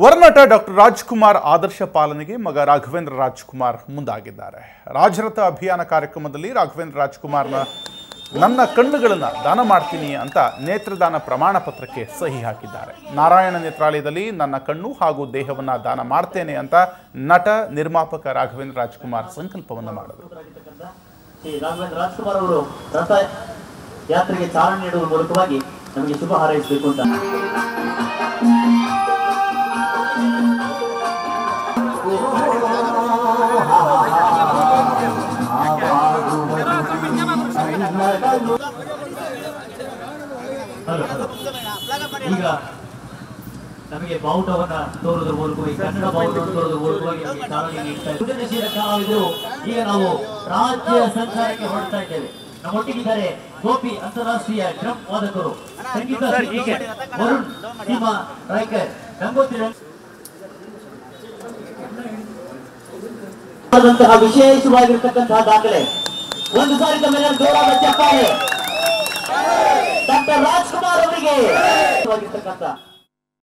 ವರನಟ doctor Rajkumar ಆದರ್ಶ ಪಾಲನೆಗೆ ಮಗ ರಾಘವೇಂದ್ರ ರಾಜ್ಕುಮಾರ್ ಮುಂದಾಗಿದ್ದಾರೆ. ರಾಜರಥ ಅಭಿಯಾನ ಕಾರ್ಯಕ್ರಮದಲ್ಲಿ ರಾಘವೇಂದ್ರ ರಾಜ್ಕುಮಾರ್ನ ನನ್ನ ಕಣ್ಣುಗಳನ್ನು ದಾನ ಮಾಡ್ತೀನಿ ಅಂತ ನೇತ್ರದಾನ ಪ್ರಮಾಣ ಪತ್ರಕ್ಕೆ ಸಹಿ ಹಾಕಿದ್ದಾರೆ. ನಾರಾಯಣ ನೇತ್ರಾಲಯದಲ್ಲಿ ನನ್ನ ಕಣ್ಣು ಹಾಗೂ ದೇಹವನ್ನು ದಾನ ಮಾಡ್ತೇನೆ ಅಂತ ನಟ ನಿರ್ಮಾಪಕ ರಾಘವೇಂದ್ರ ರಾಜ್ಕುಮಾರ್ ಸಂಕಲ್ಪವನ್ನು ಮಾಡಿದರು. ರಾಘವೇಂದ್ರ ರಾಜ್ಕುಮಾರ್ ಅವರು ರಥ ಯಾತ್ರೆಗೆ ಚಾಲನೆ ನೀಡುವ ಮೂಲಕವಾಗಿ ನಮಗೆ ಶುಭ ಹಾರೈಸಬೇಕು ಅಂತ ಈಗ ನಮಗೆ ಬಾವುಟವನ್ನ ತೋರುವುದರ ಮೂಲಕವಾಗಿ ಕನ್ನಡ ಬಾವುಟವನ್ನು ತೋರುವುದರ ಮೂಲಕವಾಗಿ ನಮಗೆ ಚಾಲನೆ ನೀಡ್ತಾ ಇದ್ದೇವೆ. ಸೃಜನಶೀಲ ಕಲಾವಿದರು ಈಗ ನಾವು ರಾಜ್ಯ ಸಂಚಾರಕ್ಕೆ ಹೊರಡ್ತಾ ಇದ್ದೇವೆ. ನಮ್ಮೊಟ್ಟಿಗಿದ್ದಾರೆ ಗೋಪಿ ಅಂತಾರಾಷ್ಟ್ರೀಯ ಡ್ರಮ್ ವಾದಕರು, ಸಂಗೀತ ವರುಣ್ ಸೀಮಾ ರಾಯ್ಕರ್, ಗಂಗೋತ್ರಿ ವಿಶೇಷವಾಗಿರ್ತಕ್ಕಂತಹ ದಾಖಲೆ. ಒಂದು ಸಾರಿ ತಮ್ಮೆಲ್ಲರೂ ಜೋರಾದ ಚಪ್ಪಾಳೆ ಡಾಕ್ಟರ್ ರಾಜ್ಕುಮಾರ್ ಅವರಿಗೆ